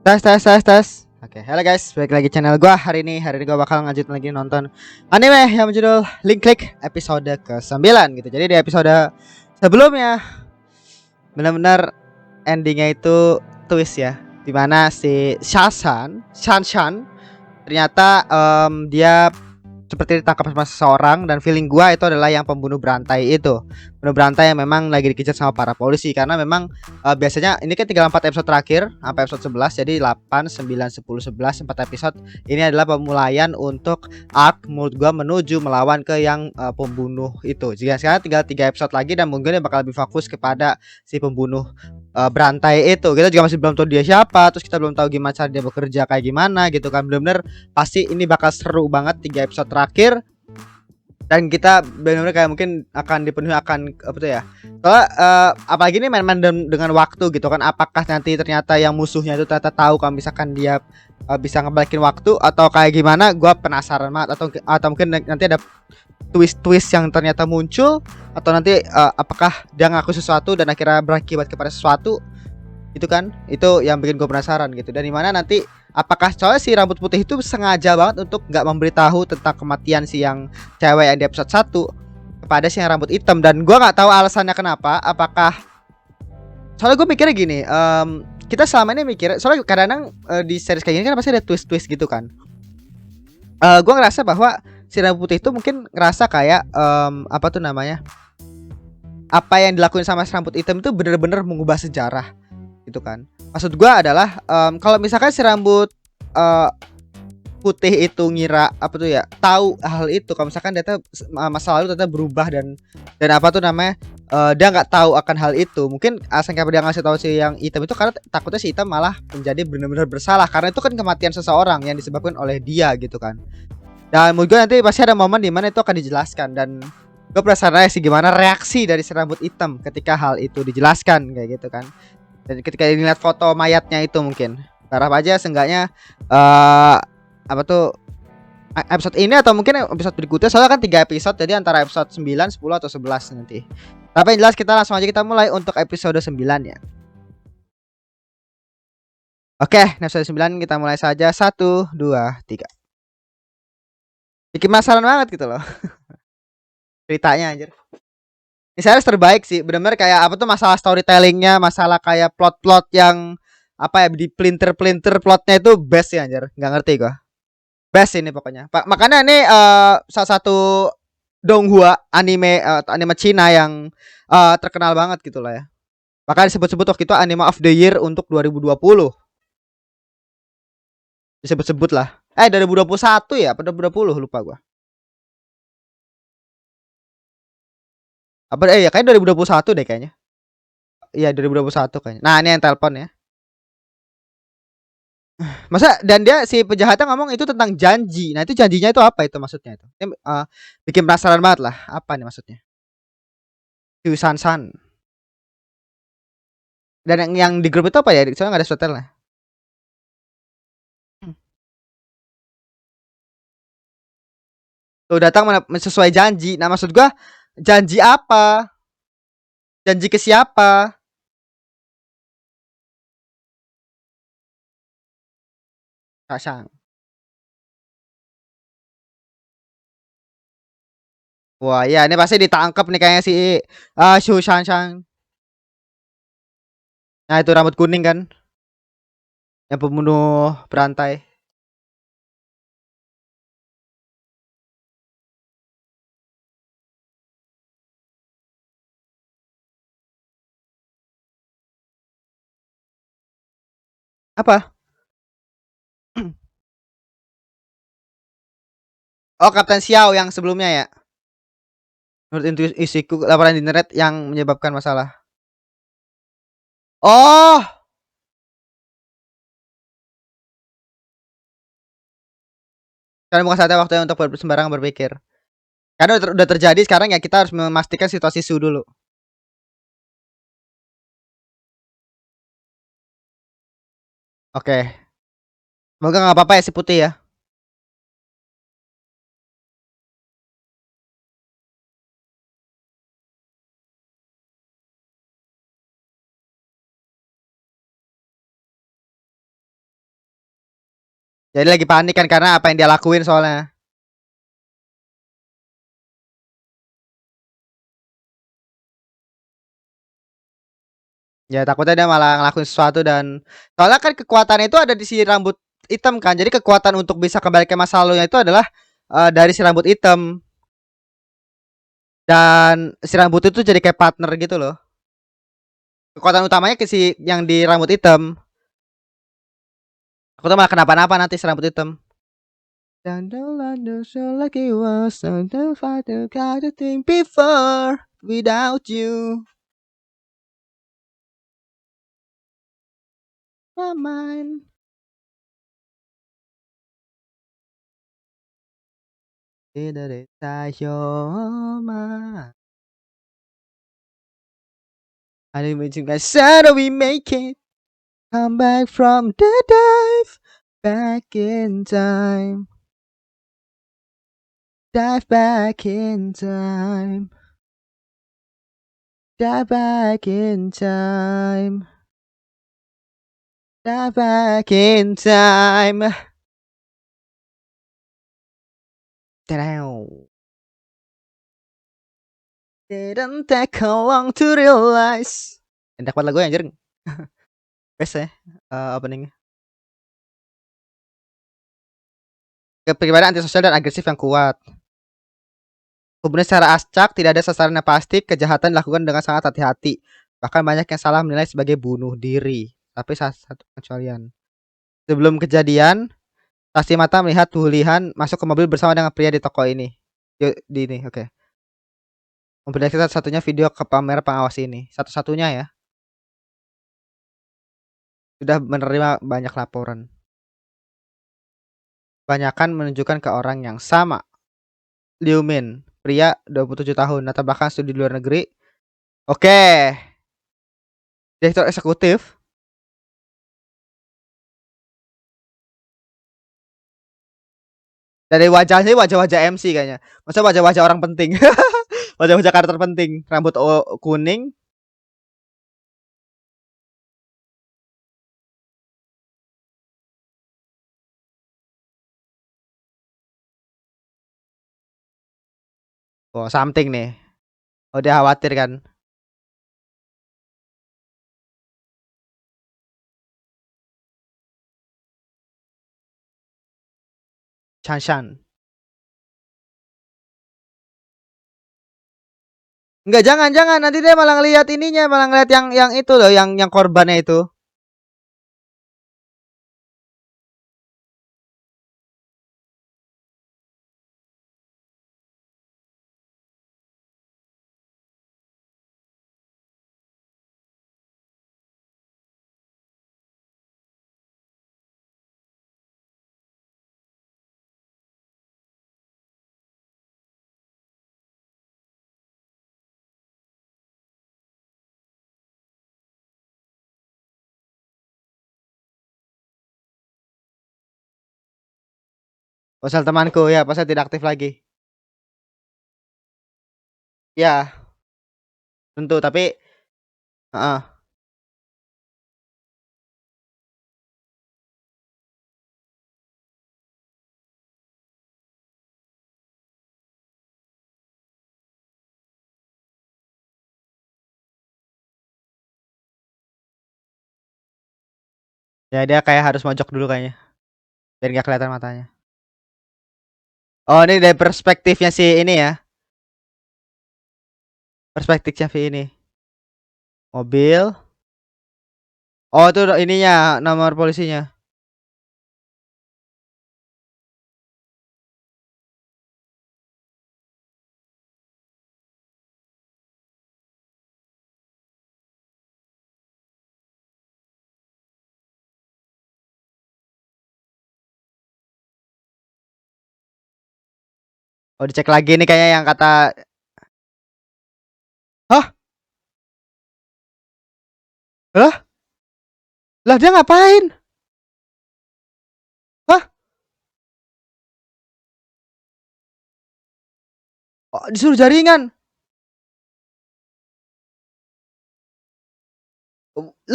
Tes tes tes tes. Oke, halo guys, balik lagi channel gua. Hari ini gua bakal lanjut lagi nonton anime yang berjudul Link Click episode ke-9 gitu. Jadi di episode sebelumnya benar-benar endingnya itu twist ya. Dimana si Shanshan ternyata dia seperti ditangkap sama seseorang, dan feeling gua itu adalah yang pembunuh berantai itu. Pembunuh berantai yang memang lagi dikejar sama para polisi, karena memang biasanya ini kan tinggal 4 episode terakhir sampai episode 11, jadi 8, 9, 10, 11 4 episode. Ini adalah pemulaian untuk arc menurut gua menuju melawan ke yang pembunuh itu. Jika sekarang tinggal 3 episode lagi, dan mungkin dia bakal lebih fokus kepada si pembunuh berantai itu. Kita juga masih belum tahu dia siapa, terus kita belum tahu gimana cara dia bekerja kayak gimana gitu kan. Bener-bener pasti ini bakal seru banget 3 episode terakhir, dan kita benar-benar kayak mungkin akan dipenuhi akan apa tuh ya. Soalnya apalagi ini main-main dengan waktu gitu kan. Apakah nanti ternyata yang musuhnya itu ternyata tahu kalau misalkan dia bisa ngebalikin waktu atau kayak gimana? Gua penasaran banget. Atau mungkin nanti ada twist-twist yang ternyata muncul, atau nanti apakah dia ngaku sesuatu dan akhirnya berakibat kepada sesuatu. Itu kan, itu yang bikin gue penasaran gitu. Dan dimana nanti apakah soalnya si rambut putih itu sengaja banget untuk nggak memberitahu tentang kematian si yang cewek yang di episode 1 kepada si yang rambut hitam. Dan gue nggak tahu alasannya kenapa. Apakah soalnya gue mikirnya gini, kita selama ini mikir, soalnya kadang-kadang di series kayak gini kan pasti ada twist-twist gitu kan. Gue ngerasa bahwa si rambut putih itu mungkin ngerasa kayak apa tuh namanya, apa yang dilakuin sama si rambut hitam itu bener-bener mengubah sejarah gitu kan. Maksud gua adalah kalau misalkan si rambut uh, putih itu ngira apa tuh ya, tahu hal itu, kalau misalkan dia masa lalu ternyata berubah, dan apa tuh namanya, dia nggak tahu akan hal itu. Mungkin alasan kenapa dia ngasih tahu si yang hitam itu karena takutnya si hitam malah menjadi benar-benar bersalah, karena itu kan kematian seseorang yang disebabkan oleh dia gitu kan. Dan menurut gue nanti pasti ada momen dimana itu akan dijelaskan, dan gue penasaran sih gimana reaksi dari si rambut hitam ketika hal itu dijelaskan kayak gitu kan. Dan ketika dilihat foto mayatnya itu, mungkin harap aja seenggaknya apa tuh episode ini atau mungkin episode berikutnya, soalnya kan 3 episode, jadi antara episode 9, 10 atau 11 nanti. Tapi yang jelas kita langsung aja kita mulai untuk episode 9 ya. Oke, episode 9 kita mulai saja. 1, 2, 3. Bikin penasaran banget gitu loh ceritanya anjir. Ini series terbaik sih, benar-benar kayak apa tuh, masalah storytellingnya, masalah kayak plot-plot yang apa ya, di pelintir-pelintir plotnya itu best ya anjir, nggak ngerti gua. Best ini pokoknya. Makanya ini salah satu Donghua anime anime Cina yang terkenal banget gitu lah ya. Makanya disebut-sebut waktu itu anime of the year untuk 2020. Disebut-sebut lah. 2021 ya, pada 2020 lupa gua. Apa ya, kayak 2021 deh kayaknya. Iya, 2021 kayaknya. Nah, ini yang telepon ya. Masa, dan dia si penjahatnya ngomong itu tentang janji. Nah, itu janjinya itu apa itu maksudnya itu? Ini bikin penasaran banget lah. Apa nih maksudnya? San San. Dan yang di grup itu apa ya? Soalnya nggak ada subtitle. Tuh datang sesuai janji. Nah, maksud gua janji apa? Janji ke siapa? Kasang. Wah, ya ini pasti ditangkap nih kayaknya si Shu Shanshan. Nah, itu rambut kuning kan? Yang pembunuh berantai. Apa? Oh, Kapten Xiao yang sebelumnya ya. Menurut intuisiku, laporan di internet yang menyebabkan masalah. Oh, karena bukan saatnya waktunya untuk sembarangan berpikir. Karena udah terjadi sekarang ya, kita harus memastikan situasi Su dulu. Oke. Semoga nggak apa-apa ya si putih ya. Jadi lagi panik kan karena apa yang dia lakuin soalnya. Ya takutnya dia malah ngelakuin sesuatu dan soalnya kan kekuatannya itu ada di si rambut hitam kan. Jadi kekuatan untuk bisa kembali ke masa lalunya itu adalah dari si rambut hitam dan si rambut itu jadi kayak partner gitu loh. Kekuatan utamanya ke si yang di rambut hitam. Aku tuh malah kenapa-napa nanti si rambut hitam. Dan so like it was the fighter got to think before without you. My mind. Did it tie your mind? I didn't mean to get sad we make it. Come back from the dive. Back in time. Dive back in time. Dive back in time. Dive back in time. Down. Didn't take how long to realize. Enak banget lagu anjir. Best ya openingnya. Kepribadian antisosial dan agresif yang kuat. Hubungan secara acak, tidak ada sasaran yang pasti, kejahatan dilakukan dengan sangat hati-hati. Bahkan banyak yang salah menilai sebagai bunuh diri. Tapi satu kecualian. Sebelum kejadian, saksi mata melihat Wulihan masuk ke mobil bersama dengan pria di toko ini. Di ini, oke. Memperlihatkan satu-satunya video ke pamer pengawas ini. Satu-satunya ya. Sudah menerima banyak laporan. Banyakan menunjukkan ke orang yang sama. Liu Min, pria 27 tahun, latar belakang studi di luar negeri. Oke. Direktur eksekutif. Dari wajahnya wajah-wajah MC kayaknya. Masa wajah-wajah orang penting. Wajah-wajah karakter penting. Rambut kuning. Oh, something nih. Oh, dia khawatir kan. Chan. Enggak, jangan. Nanti dia malah ngelihat ininya, malah ngelihat yang itu loh, yang korbannya itu. Ponsel temanku ya, ponsel tidak aktif lagi. Ya, tentu tapi ya dia kayak harus mojok dulu kayaknya. Biar nggak kelihatan matanya. Oh, ini dari perspektifnya si ini ya. Perspektifnya si ini. Mobil. Oh, itu ininya nomor polisinya. Oh, dicek lagi nih kayaknya yang kata. Hah? Lah? Lah dia ngapain? Hah? Oh, disuruh jaringan.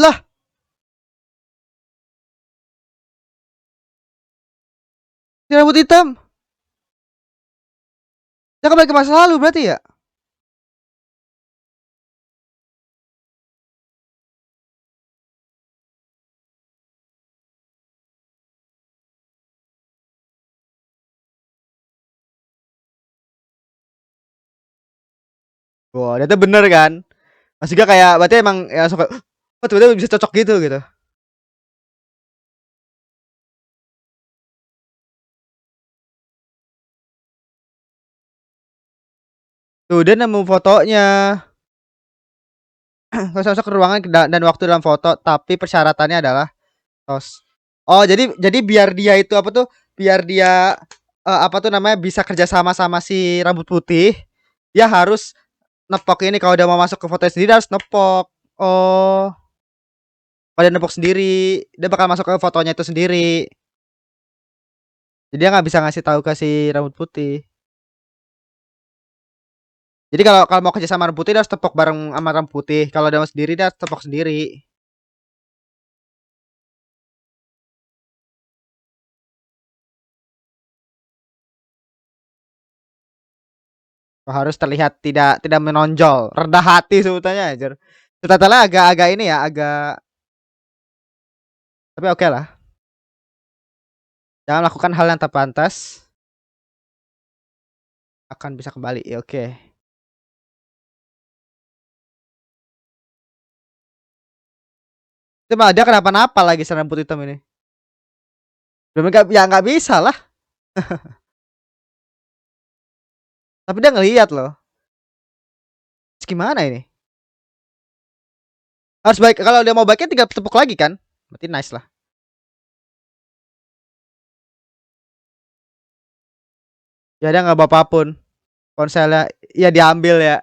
Lah, Si rambut hitam. Dia kembali ke masa lalu berarti ya? Wah, dia tuh bener kan? Masih gak kayak berarti emang ya suka oh tiba-tiba bisa cocok gitu. Tuh dia nemu fotonya. Kalau masuk ke ruangan dan waktu dalam foto, tapi persyaratannya adalah tos. Oh, jadi biar dia itu apa tuh? Biar dia apa tuh namanya bisa kerja sama si rambut putih, dia harus nepok ini kalau udah mau masuk ke foto sendiri dia harus nepok. Oh, pada nepok sendiri, dia bakal masuk ke fotonya itu sendiri. Jadi dia nggak bisa ngasih tahu ke si rambut putih. Jadi kalau kalau mau kerja sama rambut putih dia harus tepok bareng sama rambut putih. Kalau dia mau sendiri dia harus tepok sendiri. Harus terlihat tidak tidak menonjol, rendah hati sebetulnya aja. Subtitlenya agak-agak ini ya, agak tapi oke lah. Jangan lakukan hal yang tak pantas akan bisa kembali. Ya, oke. Itu malah dia kenapa-napa lagi si rambut hitam ini. Belum nggak ya nggak bisa lah. Tapi dia ngelihat loh. Terus gimana ini? Harus baik kalau dia mau baiknya tinggal tepuk lagi kan? Berarti nice lah. Ya dia nggak bawa apapun. Ponselnya ya diambil ya.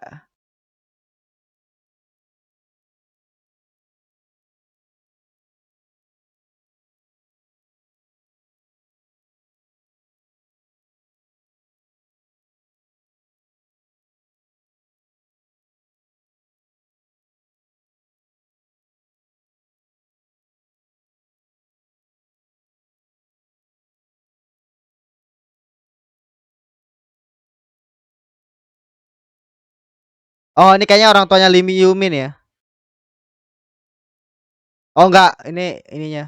Oh ini kayaknya orang tuanya Lee Yumin ya. Oh enggak, ini ininya.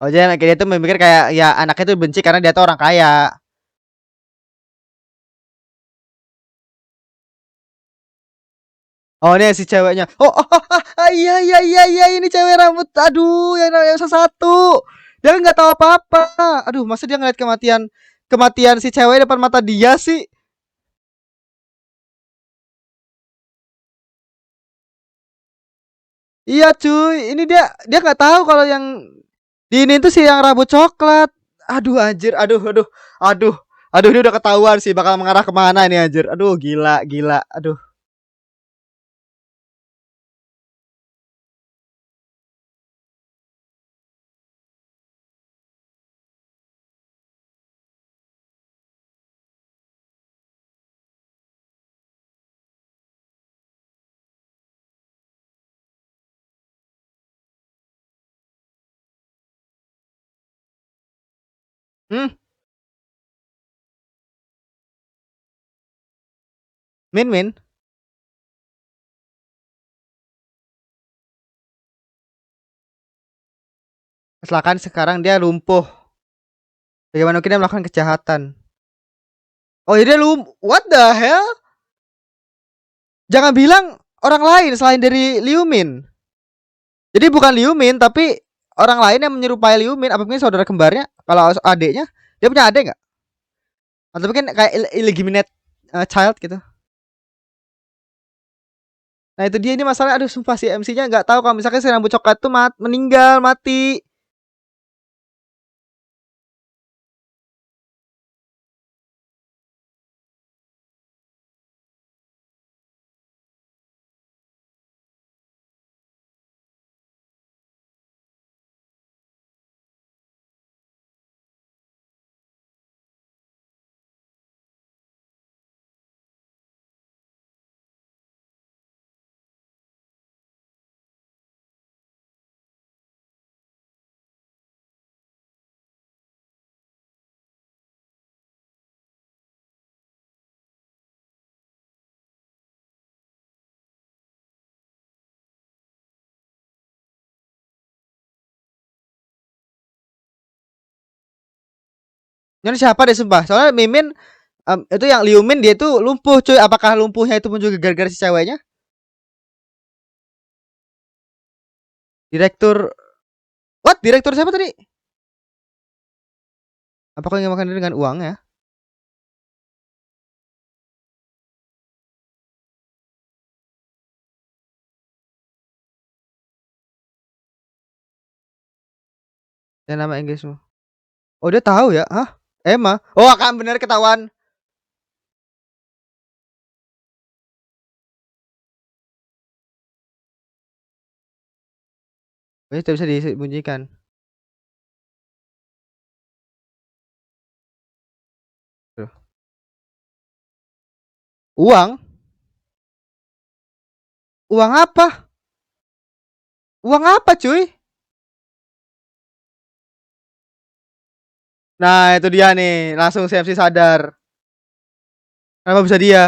Oh jadi kayak dia tuh memikir kayak ya anaknya tuh benci karena dia tuh orang kaya. Oh ini si ceweknya. Iya ini cewek rambut. Aduh yang satu. Dia kan nggak tahu apa-apa. Aduh masa dia ngeliat kematian kematian si cewek depan mata dia sih. Iya cuy. Ini dia nggak tahu kalau yang di ini tuh si yang rambut coklat. Aduh anjir. Aduh. Aduh ini udah ketahuan sih bakal mengarah kemana ini anjir. Aduh gila. Aduh. Hmm. Min. Kecelakaan sekarang dia lumpuh. Bagaimana mungkin dia melakukan kejahatan? Oh ya dia what the hell? Jangan bilang orang lain selain dari Liu Min. Jadi bukan Liu Min tapi orang lain yang menyerupai Liu Min. Apa mungkin saudara kembarnya? Kalau adiknya, dia punya adik nggak? Atau mungkin kayak illegitimate child gitu. Nah itu dia ini masalah. Aduh sumpah si MC-nya nggak tahu kalau misalkan si rambut coklat tuh meninggal mati. Nyonya siapa deh sumpah. Soalnya Mimin itu yang Liumin dia tuh lumpuh cuy. Apakah lumpuhnya itu pun juga gara-gara si ceweknya? Direktur what? Direktur siapa tadi? Apakah ingin makan dengan uang ya? Dan nama Inggrismu. Oh dia tahu ya? Hah? Emma? Oh akan bener ketahuan. Ini tidak bisa disembunyikan. Tuh. Uang? Uang apa? Uang apa cuy? Nah itu dia nih. Langsung CMC sadar. Kenapa bisa dia?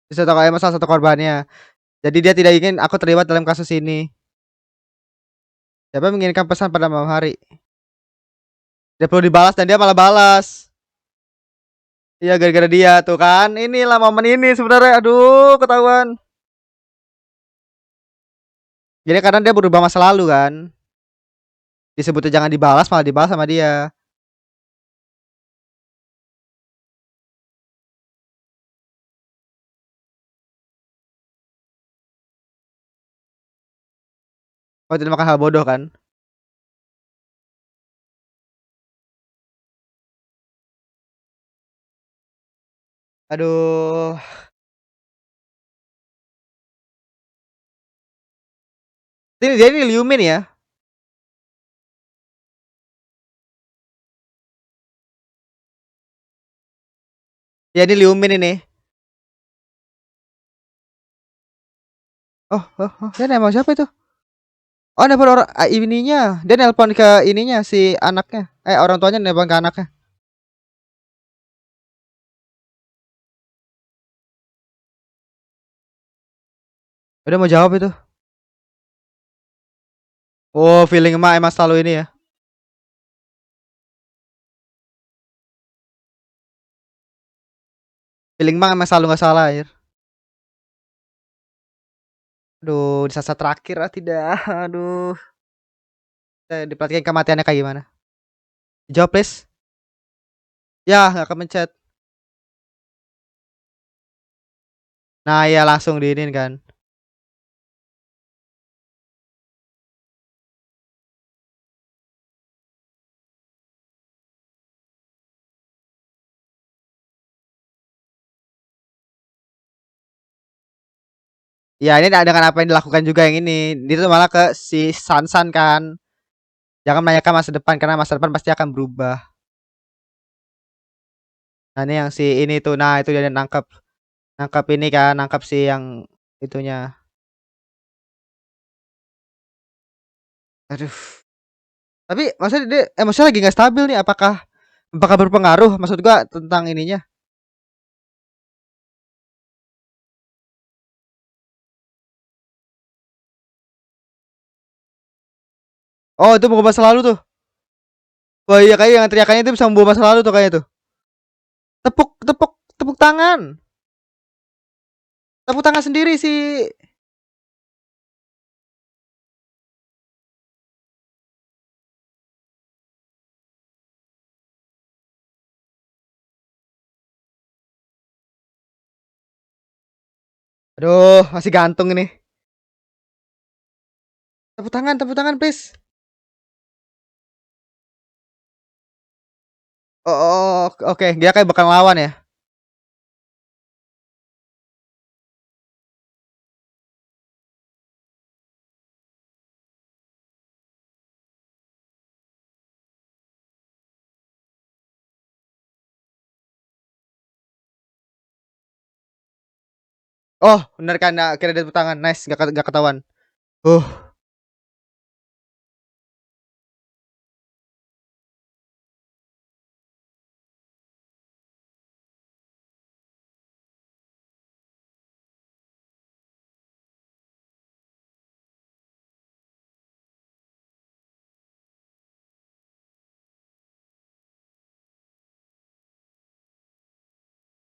Bisa tahu Emma salah satu korbannya. Jadi dia tidak ingin aku terlibat dalam kasus ini. Siapa yang mengirimkan pesan pada malam hari? Dia perlu dibalas dan dia malah balas. Iya gara-gara dia tuh kan. Inilah momen ini sebenarnya. Aduh ketahuan. Jadi karena dia berubah masa lalu kan. Disebutnya jangan dibalas malah dibalas sama dia. Oh tidak makan hal bodoh kan. Aduh. Ini dia ini Liumin ya. Ya ini Liumin ini. Oh, dia nembak siapa itu? Oh, nelpon orang ininya. Dia nelpon ke ininya si anaknya. Orang tuanya nelpon ke anaknya. Udah mau jawab itu. Oh, feeling emak emang selalu ini ya. Feeling emak emang selalu nggak salah ya. Aduh, di saat terakhir ah tidak. Aduh. Diperhatikan kematiannya kayak gimana? Jawab please. Ya, nggak kemencet. Nah, ya langsung diinin kan. Ya, ini dengan apa yang dilakukan juga yang ini. Dia tuh malah ke si Sansan kan. Jangan menanyakan masa depan karena masa depan pasti akan berubah. Nah, ini yang si ini tuh. Nah, itu dia nangkap nangkap ini kan, nangkap si yang itunya. Aduh. Tapi maksudnya dia emosinya lagi nggak stabil nih. Apakah berpengaruh? Maksud gua tentang ininya. Oh, itu mau masa lalu tuh. Wah iya kayak yang teriakannya itu bisa membawa masa lalu tuh kayaknya tuh. Tepuk tepuk tepuk tangan. Tepuk tangan sendiri sih. Aduh, masih gantung ini. Tepuk tangan please. Oke, dia kayak bakal lawan ya. Oh, bener kan? Nah, akhirnya dia tepuk tangan. Nice, gak ketahuan. Uh,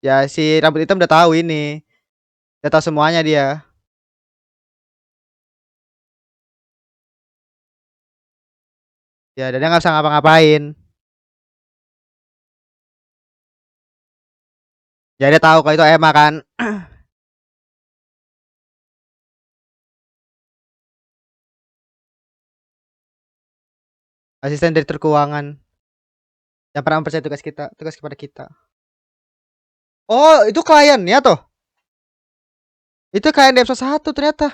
Ya si rambut hitam udah tahu ini, udah tahu semuanya dia. Ya dan dia nggak bisa ngapa-ngapain. Ya dia tahu kalau itu Emma kan. Asisten direktur keuangan yang pernah mempercayai tugas kepada kita. Oh, itu kliennya tuh. Itu klien di episode 1 ternyata.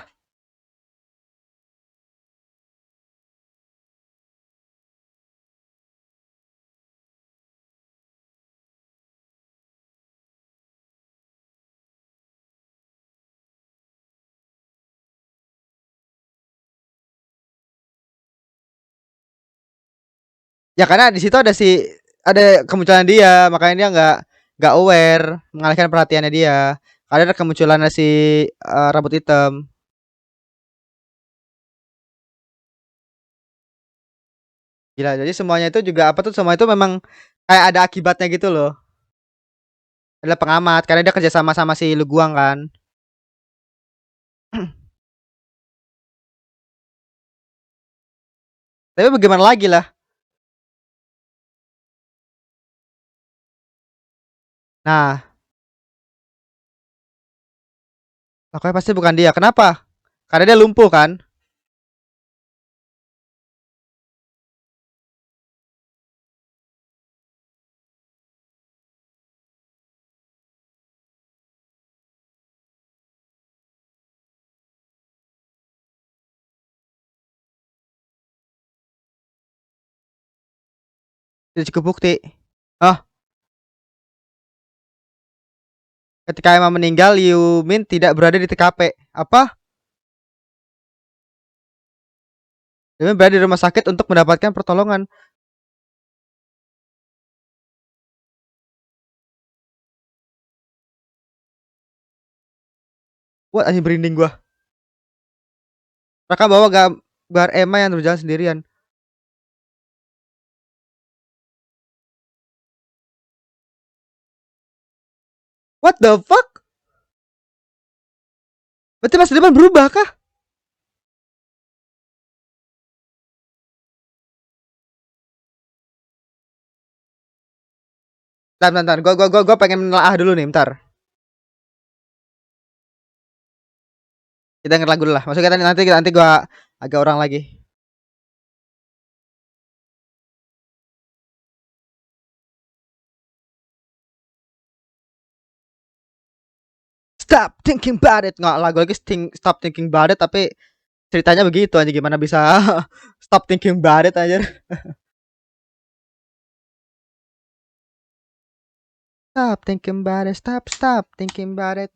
Ya karena di situ ada kemunculan dia, makanya dia nggak aware, mengalihkan perhatiannya dia. Karena ada kemunculan si rambut hitam. Gila, jadi semuanya itu juga apa tuh semua itu memang kayak ada akibatnya gitu loh. Adalah pengamat karena dia kerja sama si Luguang kan. Tapi bagaimana lagi lah. Nah, pokoknya pasti bukan dia. Kenapa? Karena dia lumpuh kan. Tidak cukup bukti. Oh, ketika Emma meninggal, Liu Min tidak berada di TKP. Apa? Liu Min berada di rumah sakit untuk mendapatkan pertolongan. Wah, anjing berinding gua. Mereka bawa gambar Emma yang berjalan sendirian. What the fuck? Berarti masa depan berubah kah? Bentar. Gua pengen menelaah dulu nih, bentar. Kita denger lagu dulu lah. Maksudnya nanti gua agak orang lagi. Stop thinking about it. Nggak lagu lagi stop thinking about it tapi ceritanya begitu aja gimana bisa stop thinking about it aja. Stop thinking about it. Stop thinking about it.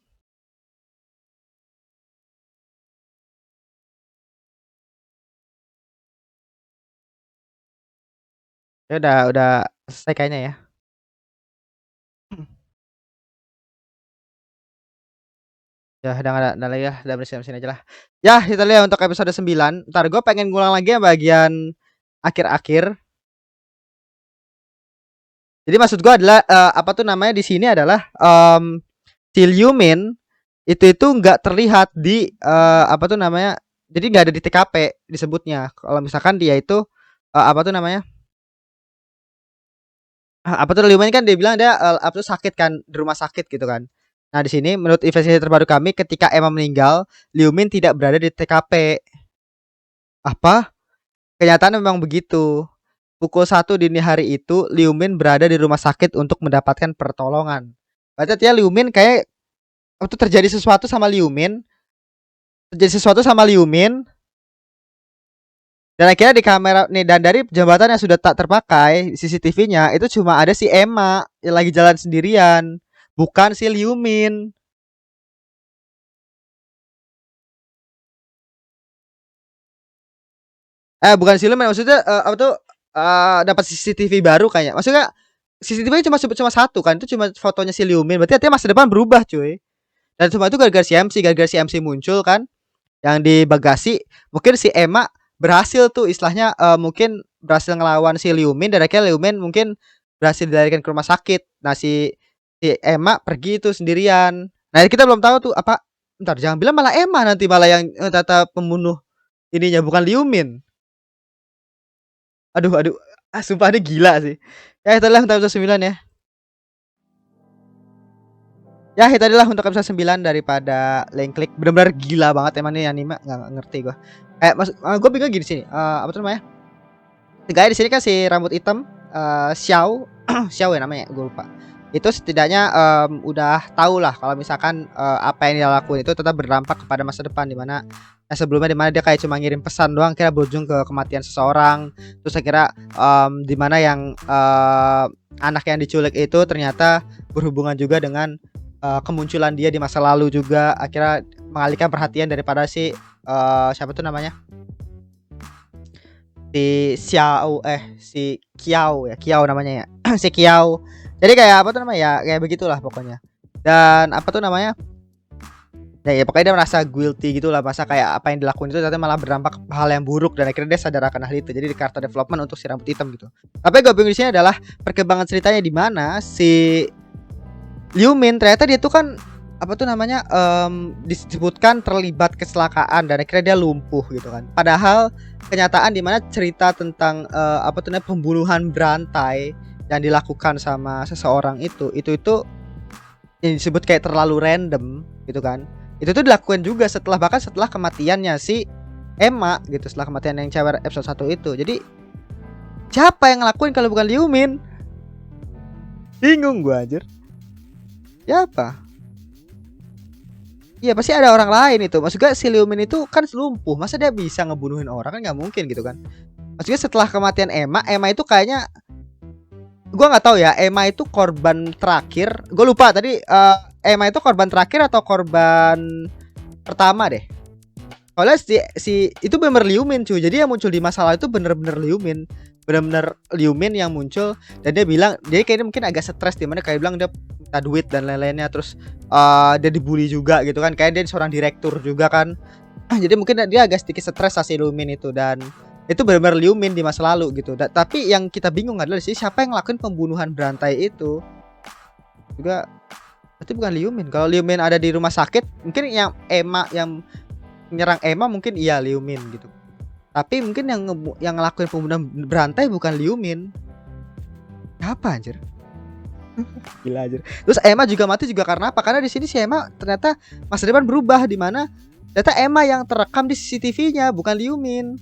Ya udah selesai kayaknya ya. Ya udah nggak ada lagi ya, udah bersih sini aja lah. Ya, kita lihat untuk episode 9. Ntar gue pengen ngulang lagi ya bagian akhir-akhir. Jadi maksud gue adalah apa tuh namanya di sini adalah si Liumin itu nggak terlihat di apa tuh namanya. Jadi nggak ada di TKP disebutnya. Kalau misalkan dia itu apa tuh namanya? Apa tuh Liumin kan dia bilang dia apa tuh sakit kan di rumah sakit gitu kan. Nah di sini menurut investigasi terbaru kami ketika Emma meninggal, Liumin tidak berada di TKP. Apa? Kenyataan memang begitu. Pukul 1 dini hari itu, Liu Min berada di rumah sakit untuk mendapatkan pertolongan. Berarti ya Liu Min kayak waktu terjadi sesuatu sama Liu Min, dan akhirnya di kamera nih dan dari jembatan yang sudah tak terpakai CCTV-nya itu cuma ada si Emma yang lagi jalan sendirian, bukan si Liu Min. Bukan si Liu Min maksudnya apa tuh dapat CCTV baru kayaknya. Maksudnya CCTV cuma satu kan, itu cuma fotonya si Liu Min. Berarti artinya masa depan berubah, cuy. Dan semua itu gara-gara si MC muncul kan yang di bagasi. Mungkin si Emma berhasil tuh istilahnya mungkin berhasil ngelawan si Liu Min dan akhirnya Liu Min mungkin berhasil dilarikan ke rumah sakit. Nah si si Emma pergi itu sendirian. Nah, kita belum tahu tuh apa. Bentar, jangan bilang malah Emma nanti malah yang ternyata pembunuh ininya bukan Liu Min. Aduh aduh, sumpah ini gila sih. Ya itulah untuk episode 9 ya. Ya itu adalah untuk episode 9 daripada Link Click. Benar-benar gila banget emang nih anime, nggak ngerti gua. Kayak gue bingung gini sini. Apa tuh namanya? Guys di sini kan si rambut hitam Xiao Xiao ya namanya, gue lupa. Itu setidaknya udah tahu lah kalau misalkan apa yang dia lakuin itu tetap berdampak kepada masa depan, dimana sebelumnya dimana dia kayak cuma ngirim pesan doang kira berujung ke kematian seseorang. Terus saya kira dimana yang anak yang diculik itu ternyata berhubungan juga dengan kemunculan dia di masa lalu juga, akhirnya mengalihkan perhatian daripada si siapa tuh namanya, si Xiao si Kiao ya, Kiao namanya ya si Kiao. Jadi kayak apa tuh namanya ya, kayak begitulah pokoknya. Dan apa tuh namanya, ya pokoknya dia merasa guilty gitu lah, masa kayak apa yang dilakuin itu ternyata malah berdampak hal yang buruk, dan akhirnya dia sadar akan hal itu. Jadi di karakter development untuk si rambut hitam gitu. Tapi gue bingung di sini adalah perkembangan ceritanya di mana si Liu Min ternyata dia tuh kan apa tuh namanya disebutkan terlibat kecelakaan dan akhirnya dia lumpuh gitu kan. Padahal kenyataan di mana cerita tentang apa tuh namanya pembunuhan berantai yang dilakukan sama seseorang itu yang disebut kayak terlalu random gitu kan. Itu tuh dilakukan juga bahkan setelah kematiannya si Emma gitu, setelah kematian yang cewek episode 1 itu. Jadi siapa yang ngelakuin kalau bukan Liu Min? Bingung gua anjir. Siapa? Iya pasti ada orang lain itu. Maksudnya si Liu Min itu kan lumpuh, masa dia bisa ngebunuhin orang, kan nggak mungkin gitu kan. Maksudnya setelah kematian Emma itu kayaknya gua nggak tahu ya, Emma itu korban terakhir. Gue lupa tadi Emma itu korban terakhir atau korban pertama deh. Soalnya si itu bener Liu Min cuy. Jadi yang muncul di masalah itu bener-bener Liu Min. Bener-bener Liu Min yang muncul, dan dia bilang dia kayaknya mungkin agak stres, dimana kayak bilang dia minta duit dan lain-lainnya. Terus dia dibully juga gitu kan, kayak dia seorang direktur juga kan. Jadi mungkin dia agak sedikit stres si Liu Min itu, dan itu benar-benar Liu Min di masa lalu gitu. Tapi yang kita bingung adalah sih siapa yang ngelakuin pembunuhan berantai itu. Juga berarti bukan Liu Min. Kalau Liu Min ada di rumah sakit, mungkin yang Emma yang menyerang Emma mungkin iya Liu Min gitu. Tapi mungkin yang ngelakuin pembunuhan berantai bukan Liu Min. Apa anjir? Gila anjir. Terus Emma juga mati juga karena apa? Karena di sini si Emma ternyata masa depan berubah, di mana ternyata Emma yang terekam di CCTV-nya bukan Liu Min.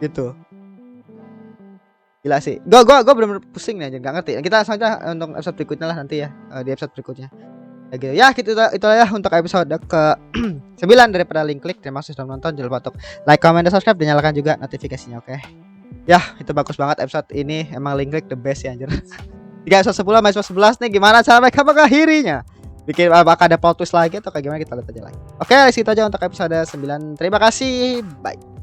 Gitu. Gila sih. Gua bener-bener pusing nih anjir, enggak ngerti. Kita langsung aja untuk episode berikutnya lah nanti ya, di episode berikutnya. Ya gitu. Ya gitu itulah ya untuk episode ke 9 daripada Link Click. Terima kasih sudah menonton. Jangan lupa untuk like, comment, dan subscribe, dan nyalakan juga notifikasinya, oke? Ya, itu bagus banget episode ini. Emang Link Click the best ya anjir. Jika episode 10 sama episode 11 nih gimana cara mereka mengakhirinya? Bikin apakah ada plot twist lagi atau kayak gimana, kita lihat aja lagi. Oke, segitu aja untuk episode 9. Terima kasih. Bye.